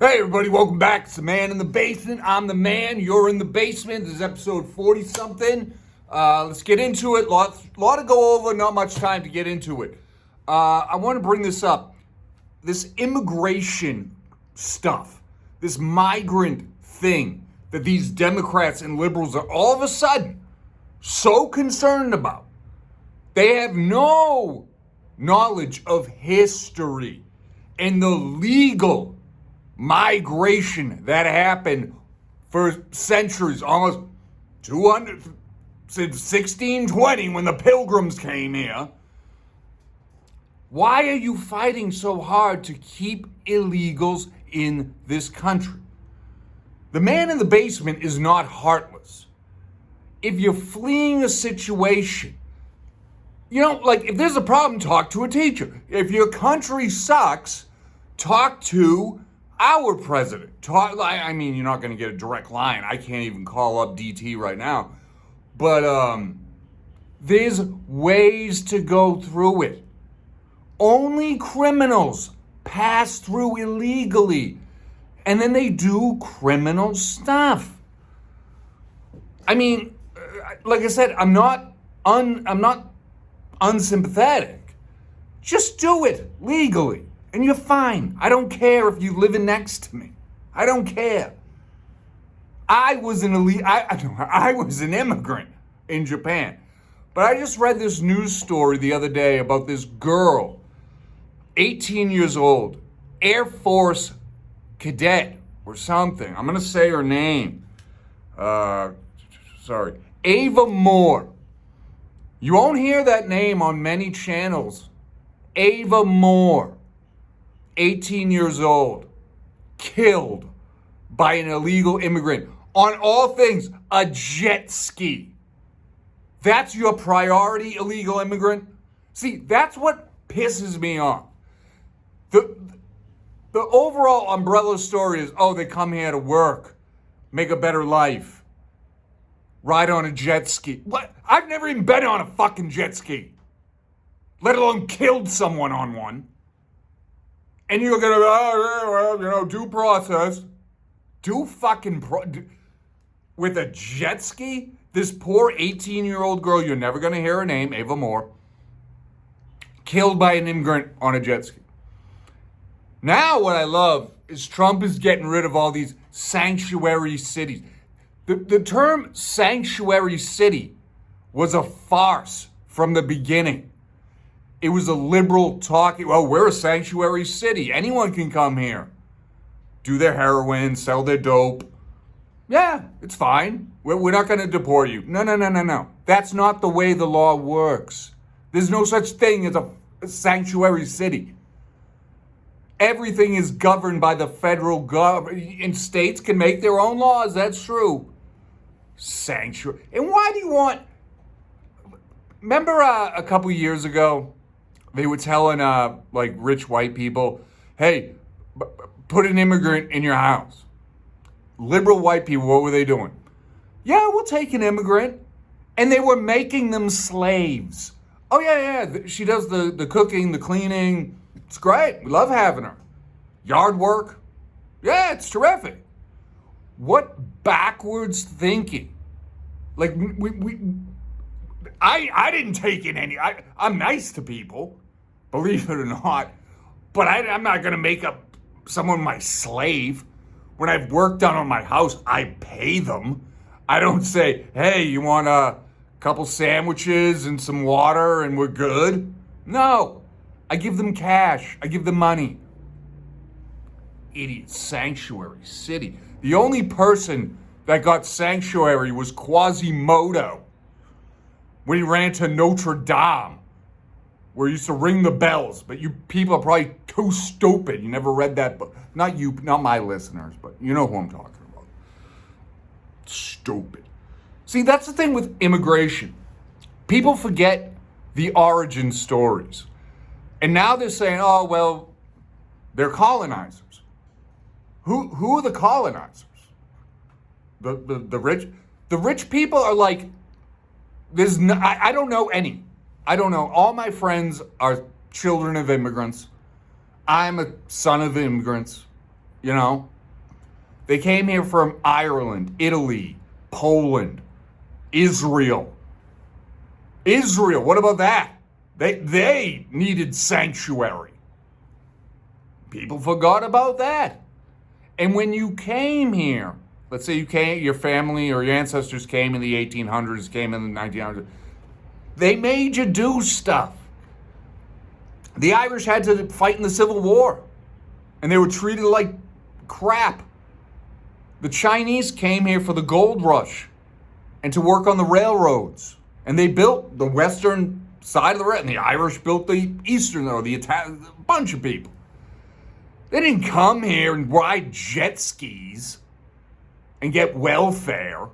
Hey everybody, welcome back. It's the Man in the Basement. I'm the man, you're in the basement. This is episode 40-something. Let's get into it. Lot to go over, not much time to get into it. I want to bring this up. This immigration stuff, this migrant thing that these Democrats and liberals are all of a sudden so concerned about. They have no knowledge of history and the legal migration that happened for centuries, almost 200, since 1620 when the Pilgrims came here. Why are you fighting so hard to keep illegals in this country? The Man in the Basement is not heartless. If you're fleeing a situation, if there's a problem, talk to a teacher. If your country sucks, talk to our president. You're not going to get a direct line. I can't even call up DT right now. But there's ways to go through it. Only criminals pass through illegally, and then they do criminal stuff. Like I said, I'm not unsympathetic. Just do it legally, and you're fine. I don't care if you're living next to me. I don't care. I was an immigrant in Japan, but I just read this news story the other day about this girl, 18 years old, Air Force cadet or something. I'm gonna say her name. Ava Moore. You won't hear that name on many channels. Ava Moore, 18 years old, killed by an illegal immigrant on all things, a jet ski. That's your priority, illegal immigrant? See, that's what pisses me off. The overall umbrella story is, they come here to work, make a better life, ride on a jet ski. What? I've never even been on a fucking jet ski, let alone killed someone on one. And you're gonna, due process. With a jet ski? This poor 18-year-old girl, you're never gonna hear her name, Ava Moore, killed by an immigrant on a jet ski. Now what I love is Trump is getting rid of all these sanctuary cities. The term sanctuary city was a farce from the beginning. It was a liberal talking, we're a sanctuary city. Anyone can come here, do their heroin, sell their dope. Yeah, it's fine. We're not going to deport you. No. That's not the way the law works. There's no such thing as a sanctuary city. Everything is governed by the federal government, and states can make their own laws. That's true. Sanctuary. And why do you want... Remember a couple years ago, they were telling rich white people, hey, put an immigrant in your house. Liberal white people, what were they doing? Yeah, we'll take an immigrant. And they were making them slaves. Oh, yeah. She does the cooking, the cleaning. It's great. We love having her. Yard work. Yeah, it's terrific. What backwards thinking? Like, I didn't take in any. I'm nice to people, believe it or not. But I'm not going to make up someone my slave. When I've work done on my house, I pay them. I don't say, hey, you want a couple sandwiches and some water and we're good? No. I give them cash. I give them money. Idiot. Sanctuary city. The only person that got sanctuary was Quasimodo when he ran to Notre Dame, where he used to ring the bells. But you people are probably too stupid. You never read that book. Not you, not my listeners, but you know who I'm talking about. Stupid. See, that's the thing with immigration. People forget the origin stories. And now they're saying, they're colonizers. Who are the colonizers? The rich? The rich people are like, I don't know any. I don't know. All my friends are children of immigrants. I'm a son of immigrants. you know. They came here from Ireland, Italy, Poland, Israel. Israel, what about that? They needed sanctuary. People forgot about that. And when you came here, let's say your family or your ancestors came in the 1800s, came in the 1900s, they made you do stuff. The Irish had to fight in the Civil War, and they were treated like crap. The Chinese came here for the gold rush and to work on the railroads. And they built the western side of the railroad, and the Irish built the eastern, or the Italian, a bunch of people. They didn't come here and ride jet skis and get welfare.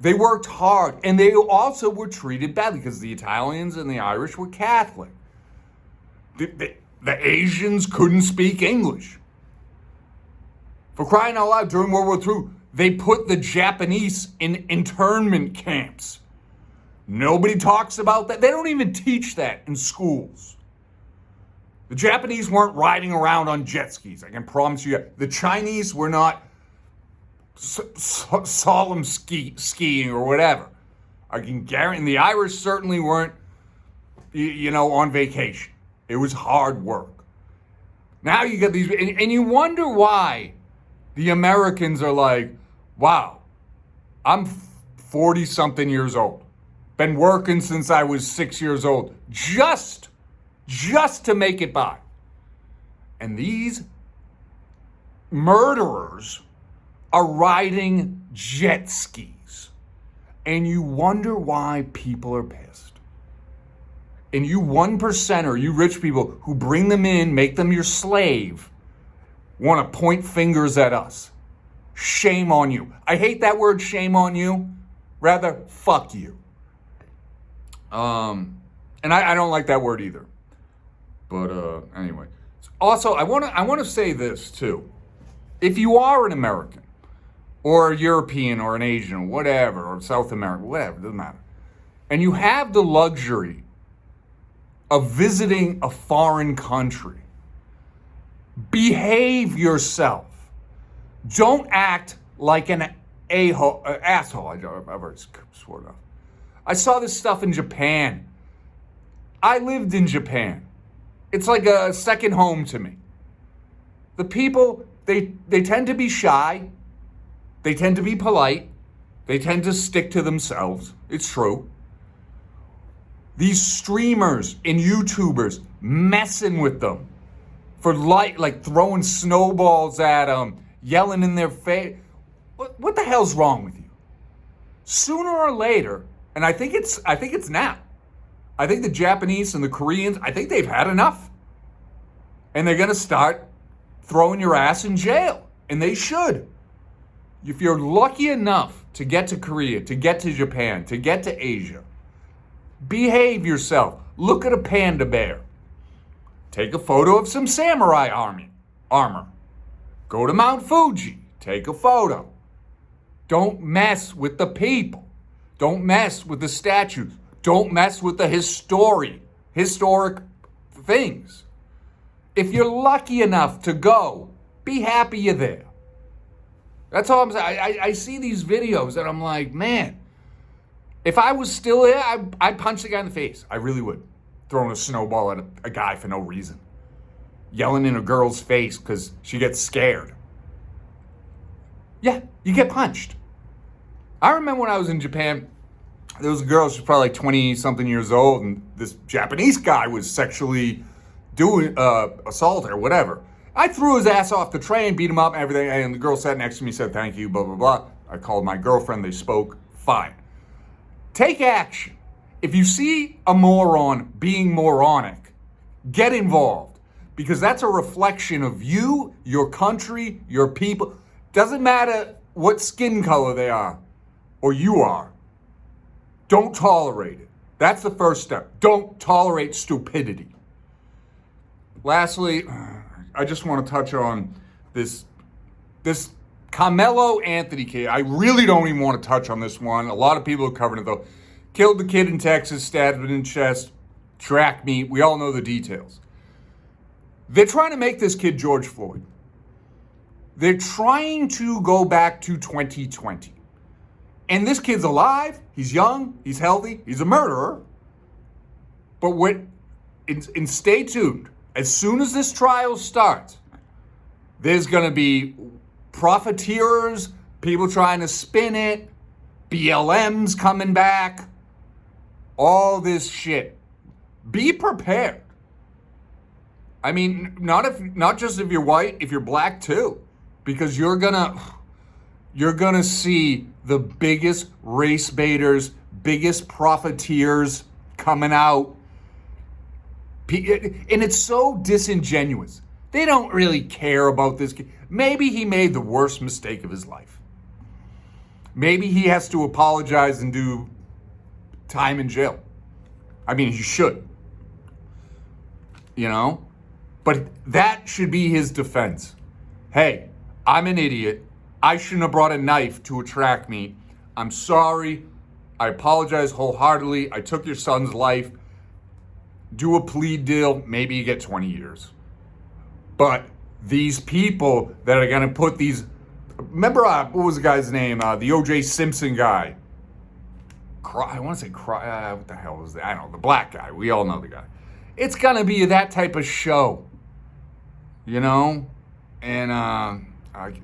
They worked hard, and they also were treated badly because the Italians and the Irish were Catholic. The Asians couldn't speak English. For crying out loud, during World War II, they put the Japanese in internment camps. Nobody talks about that. They don't even teach that in schools. The Japanese weren't riding around on jet skis. I can promise you that. The Chinese were not solemn skiing or whatever. I can guarantee. The Irish certainly weren't, on vacation. It was hard work. Now you get these, and you wonder why the Americans are like, wow, I'm 40-something years old. Been working since I was 6 years old. Just to make it by. And these murderers are riding jet skis. And you wonder why people are pissed. And you 1%er, you rich people who bring them in, make them your slave, want to point fingers at us. Shame on you. I hate that word, shame on you. Rather, fuck you. And I don't like that word either. But anyway. Also, I want to say this too. If you are an American, or a European, or an Asian, or whatever, or South American, whatever, doesn't matter, and you have the luxury of visiting a foreign country, behave yourself. Don't act like an asshole. I've already sworn off. I saw this stuff in Japan. I lived in Japan. It's like a second home to me. The people, they tend to be shy. They tend to be polite. They tend to stick to themselves. It's true. These streamers and YouTubers messing with them for like throwing snowballs at them, yelling in their face. What the hell's wrong with you? Sooner or later, and I think it's now. I think the Japanese and the Koreans, I think they've had enough. And they're going to start throwing your ass in jail. And they should. If you're lucky enough to get to Korea, to get to Japan, to get to Asia, behave yourself. Look at a panda bear. Take a photo of some samurai armor. Go to Mount Fuji. Take a photo. Don't mess with the people. Don't mess with the statues. Don't mess with the historic things. If you're lucky enough to go, be happy you're there. That's all I'm saying. I see these videos and I'm like, man, if I was still there, I'd punch the guy in the face. I really would. Throwing a snowball at a guy for no reason. Yelling in a girl's face because she gets scared. Yeah, you get punched. I remember when I was in Japan, there was a girl, she was probably like 20-something years old, and this Japanese guy was sexually doing assault or whatever. I threw his ass off the train, beat him up and everything, and the girl sat next to me, said thank you, blah, blah, blah. I called my girlfriend, they spoke, fine. Take action. If you see a moron being moronic, get involved, because that's a reflection of you, your country, your people. Doesn't matter what skin color they are or you are. Don't tolerate it. That's the first step. Don't tolerate stupidity. Lastly, I just want to touch on this Carmelo Anthony kid. I really don't even want to touch on this one. A lot of people are covering it though. Killed the kid in Texas, stabbed him in the chest, track meet. We all know the details. They're trying to make this kid George Floyd. They're trying to go back to 2020. And this kid's alive, he's young, he's healthy, he's a murderer. But stay tuned. As soon as this trial starts, there's going to be profiteers, people trying to spin it, BLMs coming back, all this shit. Be prepared. I mean, not just if you're white, if you're black too, because you're gonna see the biggest race baiters, biggest profiteers coming out. And it's so disingenuous. They don't really care about this kid. Maybe he made the worst mistake of his life. Maybe he has to apologize and do time in jail. I mean, he should. You know? But that should be his defense. Hey, I'm an idiot. I shouldn't have brought a knife to a track meet. I'm sorry. I apologize wholeheartedly. I took your son's life. Do a plea deal. Maybe you get 20 years. But these people that are going to put these... Remember, what was the guy's name? The O.J. Simpson guy. I want to say... what the hell was that? I don't know. The black guy. We all know the guy. It's going to be that type of show. You know? And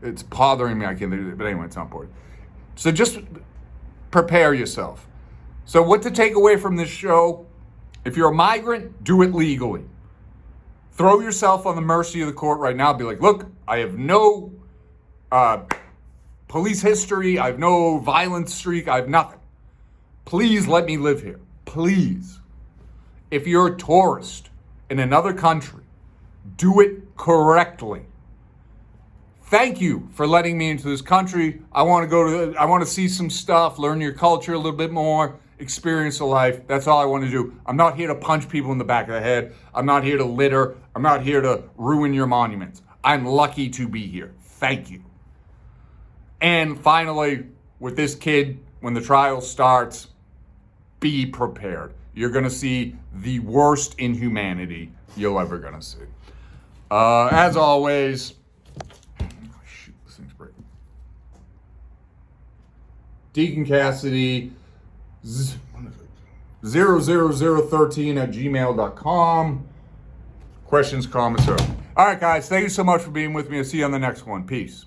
it's bothering me. I can't think of it. But anyway, it's not important. So just prepare yourself. So what to take away from this show? If you're a migrant, do it legally. Throw yourself on the mercy of the court right now. Be like, look, I have no police history. I have no violent streak. I have nothing. Please let me live here. Please. If you're a tourist in another country, do it correctly. Thank you for letting me into this country. I want to see some stuff, learn your culture a little bit more, experience a life. That's all I want to do. I'm not here to punch people in the back of the head. I'm not here to litter. I'm not here to ruin your monuments. I'm lucky to be here. Thank you. And finally, with this kid, when the trial starts, be prepared. You're going to see the worst inhumanity you're ever going to see. As always, shoot, this thing's breaking. Deacon Cassidy, 00013 @gmail.com. Questions, comments, or... All right, guys, thank you so much for being with me. I'll see you on the next one. Peace.